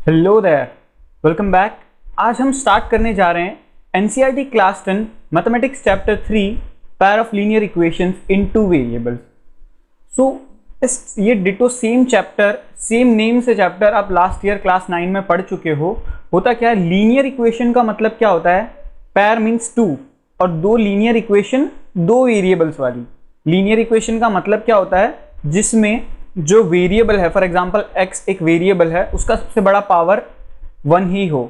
Hello there, welcome back. आज हम start करने जा रहे हैं NCERT class 10 mathematics chapter 3 pair of linear equations in two variables. ये ditto same chapter, same name से चैप्टर आप लास्ट ईयर क्लास 9 में पढ़ चुके हो। होता क्या है, लीनियर इक्वेशन का मतलब क्या होता है? पेयर मीन्स टू, और दो लीनियर इक्वेशन दो वेरिएबल्स वाली। लीनियर इक्वेशन का मतलब क्या होता है? जिसमें जो वेरिएबल है, फॉर एग्जांपल x एक वेरिएबल है, उसका सबसे बड़ा पावर 1 ही हो।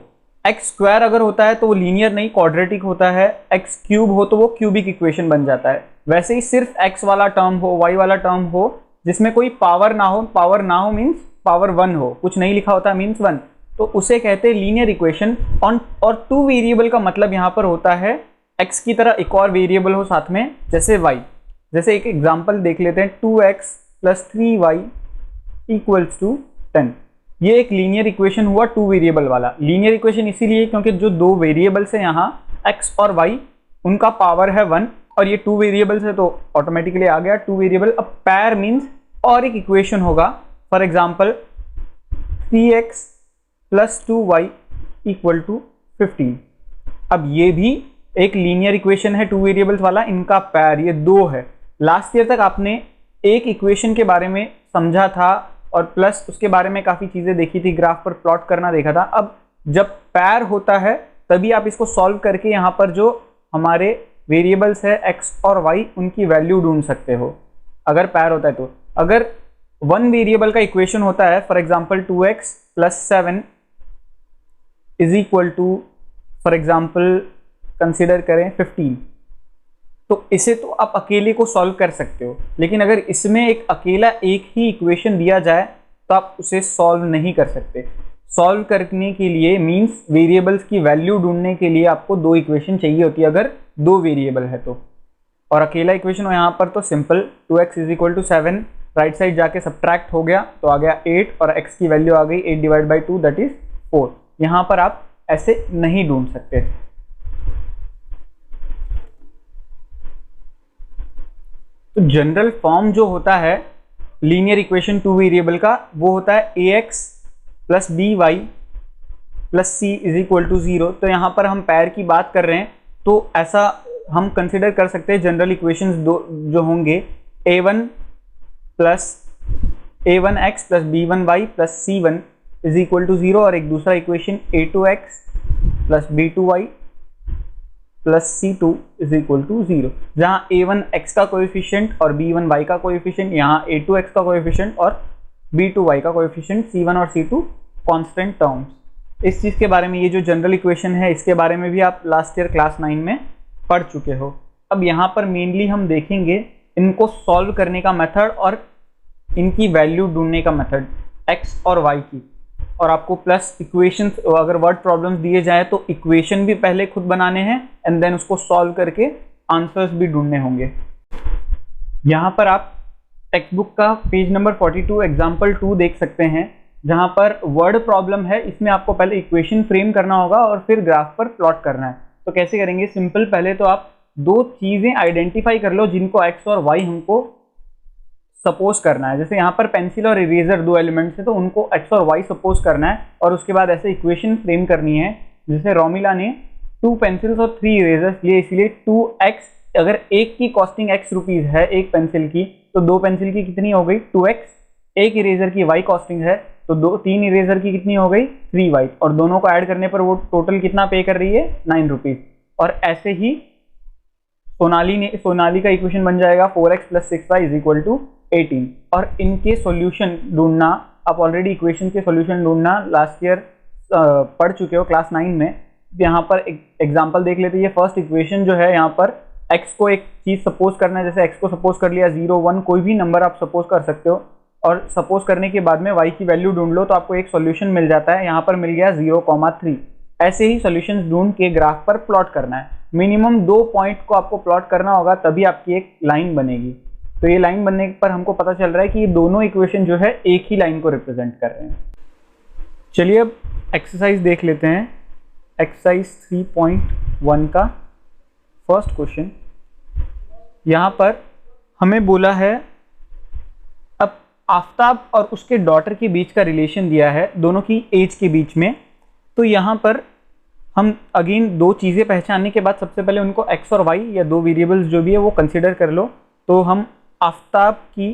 x स्क्वायर अगर होता है तो वो लीनियर नहीं, क्वाड्रेटिक होता है। x क्यूब हो तो वो क्यूबिक इक्वेशन बन जाता है। वैसे ही सिर्फ x वाला टर्म हो, y वाला टर्म हो, जिसमें कोई पावर ना हो मीन्स पावर 1 हो, कुछ नहीं लिखा होता मीन्स 1, तो उसे कहते हैं लीनियर इक्वेशन। और टू वेरिएबल का मतलब यहाँ पर होता है x की तरह एक और वेरिएबल हो साथ में, जैसे y। जैसे एक एग्जाम्पल देख लेते हैं, 2x + 3y = 10। ये एक लीनियर इक्वेशन हुआ टू वेरिएबल वाला। लीनियर इक्वेशन इसीलिए क्योंकि जो दो वेरिएबल्स है यहाँ x और y, उनका पावर है 1, और ये टू वेरिएबल्स है तो ऑटोमेटिकली आ गया टू वेरिएबल। अब पेयर मीन्स और एक इक्वेशन होगा, फॉर एग्जाम्पल 3x + 2y = 15। अब ये भी एक लीनियर इक्वेशन है टू वेरिएबल्स वाला, इनका पेयर ये दो है। लास्ट ईयर तक आपने एक इक्वेशन के बारे में समझा था और प्लस उसके बारे में काफ़ी चीज़ें देखी थी, ग्राफ पर प्लॉट करना देखा था। अब जब पेयर होता है तभी आप इसको सॉल्व करके यहाँ पर जो हमारे वेरिएबल्स है x और y, उनकी वैल्यू ढूंढ सकते हो अगर पेयर होता है तो। अगर वन वेरिएबल का इक्वेशन होता है, for example 2x + 7 = for example consider करें 15, तो इसे तो आप अकेले को सॉल्व कर सकते हो। लेकिन अगर इसमें एक अकेला एक ही इक्वेशन दिया जाए तो आप उसे सॉल्व नहीं कर सकते। सॉल्व करने के लिए मींस वेरिएबल्स की वैल्यू ढूंढने के लिए आपको दो इक्वेशन चाहिए होती है अगर दो वेरिएबल है तो। और अकेला इक्वेशन हो यहाँ पर तो सिंपल, 2x = 7, राइट साइड जाके सब्ट्रैक्ट हो गया तो आ गया 8, और x की वैल्यू आ गई 8/2 दैट इज 4। यहाँ पर आप ऐसे नहीं ढूंढ सकते। तो जनरल फॉर्म जो होता है लीनियर इक्वेशन टू वेरिएबल का, वो होता है ax + by + c = 0। तो यहाँ पर हम पेयर की बात कर रहे हैं तो ऐसा हम कंसिडर कर सकते हैं जनरल इक्वेशंस दो जो होंगे, a1 + a1x + b1y + c1 = 0, और एक दूसरा इक्वेशन a2x + b2y + c2 = 0, जहाँ a1x का कोएफिशिएंट और b1y का कोएफिशिएंट, यहाँ a2x का कोएफिशिएंट और b2y का कोएफिशिएंट, c1 और c2 कांस्टेंट टर्म्स। इस चीज़ के बारे में, ये जो जनरल इक्वेशन है इसके बारे में भी आप लास्ट ईयर क्लास 9 में पढ़ चुके हो। अब यहाँ पर मेनली हम देखेंगे इनको सॉल्व करने का मेथड और इनकी वैल्यू ढूंढने का मेथड x और y की। और आपको प्लस इक्वेशंस, अगर वर्ड प्रॉब्लम्स दिए जाए तो इक्वेशन भी पहले खुद बनाने हैं एंड देन उसको सॉल्व करके आंसर्स भी ढूंढने होंगे। यहाँ पर आप टेक्स्ट बुक का पेज नंबर 42 एग्जाम्पल 2 देख सकते हैं, जहाँ पर वर्ड प्रॉब्लम है। इसमें आपको पहले इक्वेशन फ्रेम करना होगा और फिर ग्राफ पर प्लॉट करना है। तो कैसे करेंगे? सिंपल, पहले तो आप दो चीज़ें आइडेंटिफाई कर लो जिनको x और y हमको सपोज करना है। जैसे यहाँ पर पेंसिल और इरेजर दो एलिमेंट्स है तो उनको x और y सपोज करना है, और उसके बाद ऐसे इक्वेशन फ्रेम करनी है। जैसे रोमिला ने 2 पेंसिल्स और 3 इरेजर्स लिए, इसलिए 2x, अगर एक की कॉस्टिंग x रुपीज़ है एक पेंसिल की, तो दो पेंसिल की कितनी हो गई? 2x। एक इरेजर की y कॉस्टिंग है तो 3 इरेजर की कितनी हो गई? 3y, और दोनों को ऐड करने पर वो टोटल कितना पे कर रही है? 9 रुपीज़। और ऐसे ही सोनाली का इक्वेशन बन जाएगा 4x + 6y = 18। और इनके सॉल्यूशन ढूंढना, आप ऑलरेडी इक्वेशन के सॉल्यूशन ढूंढना लास्ट ईयर पढ़ चुके हो क्लास 9 में। यहाँ पर एक एग्जांपल देख लेते हैं। ये फर्स्ट इक्वेशन जो है, यहाँ पर x को एक चीज़ सपोज करना है। जैसे x को सपोज कर लिया 0, 1, कोई भी नंबर आप सपोज कर सकते हो, और सपोज करने के बाद में y की वैल्यू ढूंढ लो तो आपको एक सॉल्यूशन मिल जाता है। यहाँ पर मिल गया 0,3। ऐसे ही सॉल्यूशंस ढूंढ के ग्राफ पर प्लॉट करना है। मिनिमम 2 पॉइंट को आपको प्लॉट करना होगा, तभी आपकी एक लाइन बनेगी। तो ये लाइन बनने पर हमको पता चल रहा है कि ये दोनों इक्वेशन जो है एक ही लाइन को रिप्रेजेंट कर रहे हैं। चलिए अब एक्सरसाइज देख लेते हैं। एक्सरसाइज 3.1 का फर्स्ट क्वेश्चन। यहाँ पर हमें बोला है, अब आफताब और उसके डॉटर के बीच का रिलेशन दिया है, दोनों की एज के बीच में। तो यहाँ पर हम अगेन दो चीज़ें पहचानने के बाद सबसे पहले उनको एक्स और वाई या दो वेरिएबल्स जो भी है वो कंसिडर कर लो। तो हम आफताब की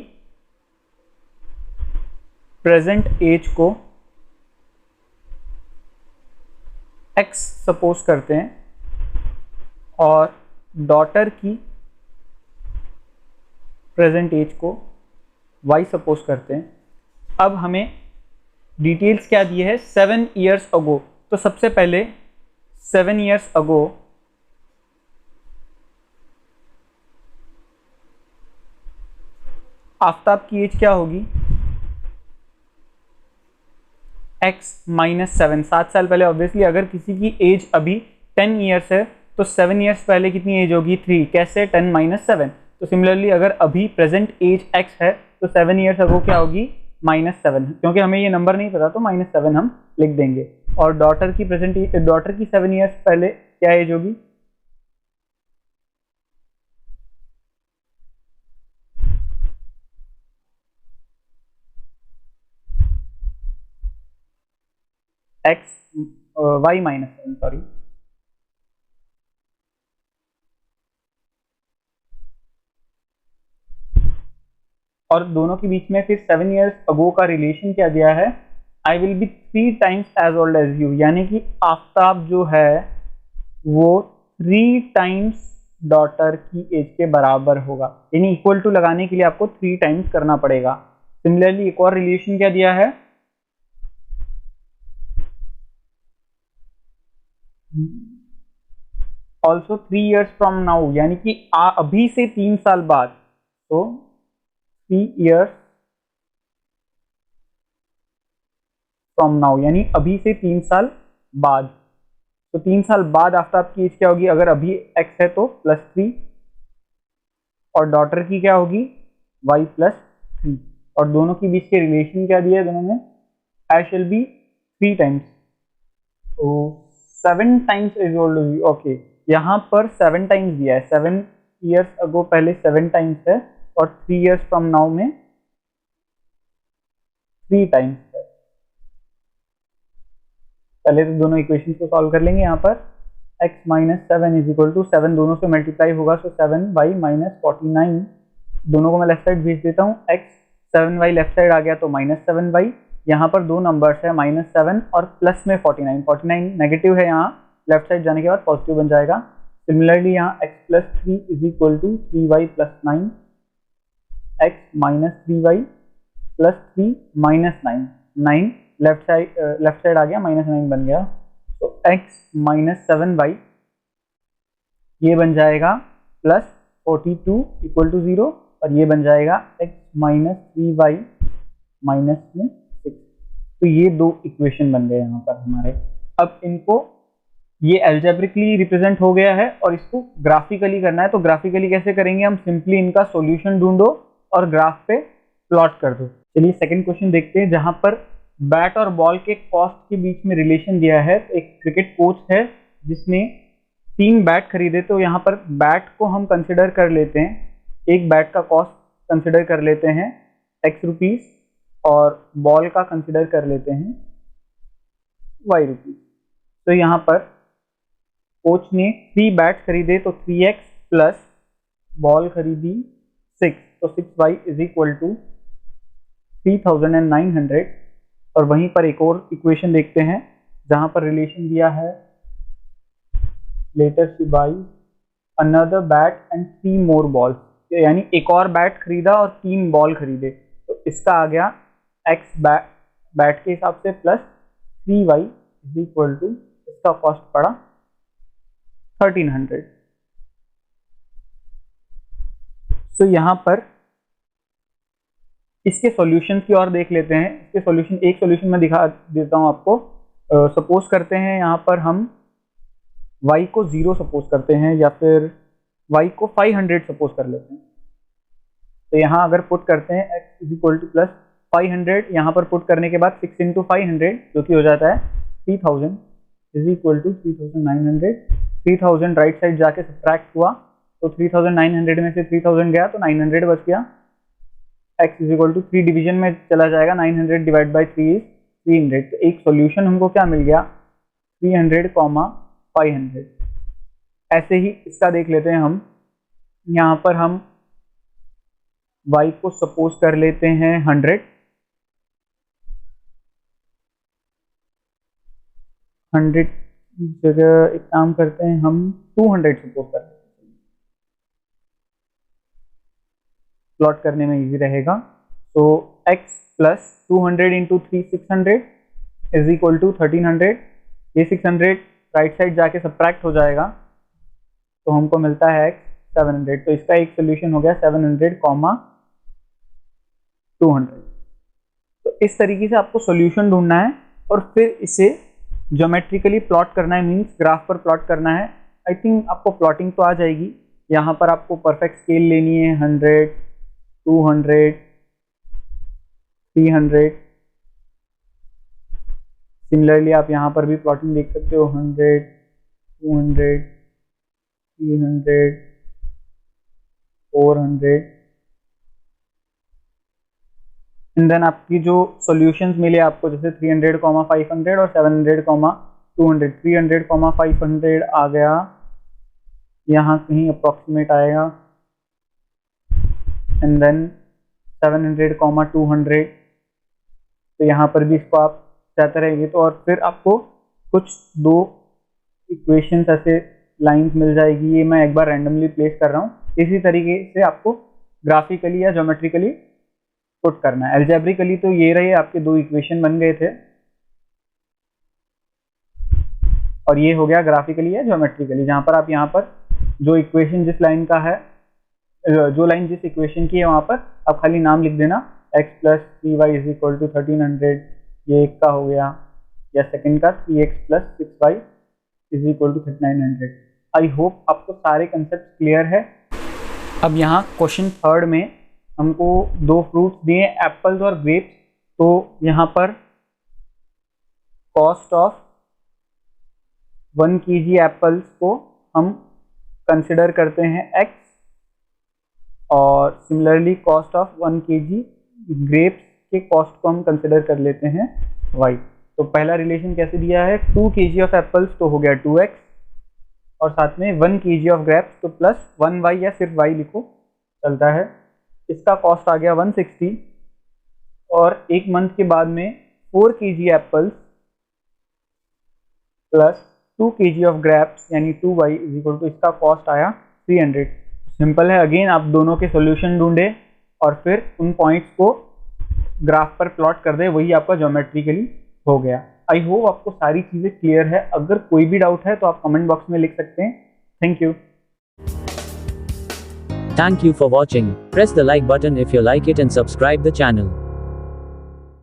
प्रेजेंट एज को एक्स सपोज करते हैं और डॉटर की प्रेजेंट एज को वाई सपोज करते हैं। अब हमें डिटेल्स क्या दिए है, 7 ईयर्स अगो। तो सबसे पहले 7 ईयर्स अगो आफताब की एज क्या होगी, x माइनस 7, 7 साल पहले। ऑब्वियसली अगर किसी की एज अभी 10 ईयर्स है तो 7 ईयर्स पहले कितनी एज होगी, 3। कैसे, 10 माइनस 7। तो सिमिलरली अगर अभी प्रेजेंट एज x है तो 7 ईयर्स अगो क्या होगी, -7। क्योंकि हमें ये नंबर नहीं पता तो -7 हम लिख देंगे। और डॉटर की डॉटर की 7 ईयर्स पहले क्या एज होगी, y -7, सॉरी। और दोनों के बीच में फिर 7 ईयर्स अगो का रिलेशन क्या दिया है, I will be 3 times as old as you. यानी कि आफताब जो है वो 3 टाइम्स डॉटर की एज के बराबर होगा। यानी इक्वल टू लगाने के लिए आपको 3 टाइम्स करना पड़ेगा। सिमिलरली एक और रिलेशन क्या दिया है, ऑल्सो 3 ईयर्स फ्रॉम नाउ, यानी कि अभी से 3 साल बाद। तो 3 ईयर्स फ्रॉम नाउ यानी अभी से 3 साल बाद। तो 3 साल बाद आफ्ताब की एज क्या होगी, अगर अभी x है तो +3 और डॉटर की क्या होगी y+3। और दोनों के बीच के रिलेशन क्या दिया है दोनों में, आई शेल बी 3 टाइम्स। तो 7 टाइम्स इज ओल्ड। ओके, यहाँ पर 7 टाइम्स दिया है। 7 ईयर्स अगो पहले 7 टाइम्स है और 3 ईयर्स फ्रॉम नाउ में 3 टाइम्स है। पहले तो दोनों इक्वेशन को सॉल्व कर लेंगे। यहाँ पर x -7 इज इक्वल टू 7 दोनों से मल्टीप्लाई होगा, सो 7y -49। दोनों को मैं लेफ्ट साइड भेज देता हूँ। x 7y लेफ्ट साइड आ गया तो -7y। यहाँ पर दो नंबर्स है -7 और प्लस में 49। 49 नेगेटिव है, यहाँ लेफ्ट साइड जाने के बाद पॉजिटिव बन जाएगा। सिमिलरली यहाँ x +3 is equal to 3y +9, x -3y +3 -9, 9 left side आ गया, -9 बन गया। तो x -7y ये बन जाएगा +42 इक्वल टू 0 और ये बन जाएगा x -3y -6। तो ये दो इक्वेशन बन गए यहाँ पर हमारे। अब इनको ये एल्जेब्रिकली रिप्रेजेंट हो गया है और इसको ग्राफिकली करना है। तो ग्राफिकली कैसे करेंगे, हम सिंपली इनका सॉल्यूशन ढूंढो और ग्राफ पे प्लॉट कर दो। चलिए सेकंड क्वेश्चन देखते हैं, जहां पर बैट और बॉल के कॉस्ट के बीच में रिलेशन दिया है। तो एक क्रिकेट कोच है जिसने 3 बैट खरीदे, तो यहाँ पर बैट को हम कंसिडर कर लेते हैं, एक बैट का कॉस्ट कंसिडर कर लेते हैं x रुपीज और बॉल का कंसिडर कर लेते हैं y रुपीज। तो यहाँ पर कोच ने 3 बैट खरीदे तो 3x प्लस बॉल खरीदी 6, तो 6y इज इक्वल टू 3900। और वहीं पर एक और इक्वेशन देखते हैं जहां पर रिलेशन दिया है, later see by another bat and 3 more balls, यानी एक और बैट खरीदा और 3 बॉल खरीदे। तो इसका आ गया x बैट के हिसाब से plus 3y is equal to, इसका कॉस्ट पड़ा 1300। तो यहाँ पर इसके सॉल्यूशन की ओर देख लेते हैं। इसके सॉल्यूशन, एक सॉल्यूशन मैं दिखा देता हूँ आपको। सपोज करते हैं यहाँ पर हम y को 0 सपोज करते हैं या फिर y को 500 सपोज कर लेते हैं। तो यहाँ अगर पुट करते हैं x is equal two plus 500, यहाँ पर पुट करने के बाद 6 इंटू 500 जो कि हो जाता है 3000 is equal to 3900। 3000 right side जाके सब्ट्रैक्ट हुआ तो 3900 में से 3000 गया तो 900 बच गया। x is equal to 3 division में चला जाएगा, 900 डिवाइड बाई 3 इज 300। तो एक सॉल्यूशन हमको क्या मिल गया, 300, 500। ऐसे ही इसका देख लेते हैं हम। यहाँ पर हम y को सपोज कर लेते हैं 100 की जगह एक काम करते हैं, हम 200 सपोज कर लेते हैं, प्लॉट करने में इजी रहेगा। तो x plus 200 into 3 600 is equal to 1300। ये 600 राइट साइड जाके सब्ट्रैक्ट हो जाएगा, तो हमको मिलता है x 700। तो इसका एक सोल्यूशन हो गया 700, 200। तो इस तरीके से आपको सॉल्यूशन ढूंढना है और फिर इसे ज्योमेट्रिकली प्लॉट करना है, मींस ग्राफ पर प्लॉट करना है। आई थिंक आपको प्लॉटिंग तो आ जाएगी। यहाँ पर आपको परफेक्ट स्केल लेनी है, 100, 200, 300। सिमिलरली आप यहाँ पर भी प्लॉटिंग देख सकते हो, 100, 200, 300, 400। एंड देन आपकी जो सॉल्यूशंस मिले आपको, जैसे 300, 500 और 700, 200। 300, 500 आ गया, यहाँ कहीं अप्रॉक्सीमेट आएगा। And then 700, 200। तो यहाँ पर भी इसको आप चाहते रहेंगे तो, और फिर आपको कुछ 2 इक्वेशंस ऐसे लाइंस मिल जाएगी। ये मैं एक बार रैंडमली प्लेस कर रहा हूँ। इसी तरीके से आपको ग्राफिकली या ज्योमेट्रिकली पुट करना है। एल्जेब्रिकली तो ये रहे आपके 2 इक्वेशन बन गए थे, और ये हो गया ग्राफिकली या ज्योमेट्रिकली, जहां पर आप यहाँ पर जो इक्वेशन जिस लाइन का है, जो लाइन जिस इक्वेशन की है, वहां पर आप खाली नाम लिख देना, x plus 3y is equal to 1300। ये एक का हो गया, या सेकंड का 3x plus 6y is equal to 3900। I hope आपको सारे कंसेप्ट क्लियर है। अब यहाँ क्वेश्चन 3 में हमको 2 फ्रूट्स दिए, एप्पल्स और ग्रेप्स। तो यहाँ पर कॉस्ट ऑफ 1 kg एप्पल्स को हम कंसिडर करते हैं x, और similarly cost of 1 kg grapes के कॉस्ट को हम कंसिडर कर लेते हैं y। तो पहला रिलेशन कैसे दिया है, 2 kg ऑफ एप्पल्स तो हो गया 2x, और साथ में 1 kg ऑफ ग्रेप्स तो प्लस 1y, या सिर्फ y लिखो चलता है। इसका कॉस्ट आ गया 160, और एक मंथ के बाद में 4 kg apples plus 2 kg of grapes यानी 2y इज इक्वल टू, इसका कॉस्ट आया 300। सिंपल है, अगेन आप दोनों के सॉल्यूशन ढूंढे और फिर उन पॉइंट्स को ग्राफ पर प्लॉट कर दे, वही आपका ज्योमेट्रिकली हो गया। आई होप आपको सारी चीजें क्लियर है। अगर कोई भी डाउट है तो आप कमेंट बॉक्स में लिख सकते हैं। Thank you. Thank you for watching. Press the like button if you like it and subscribe the channel.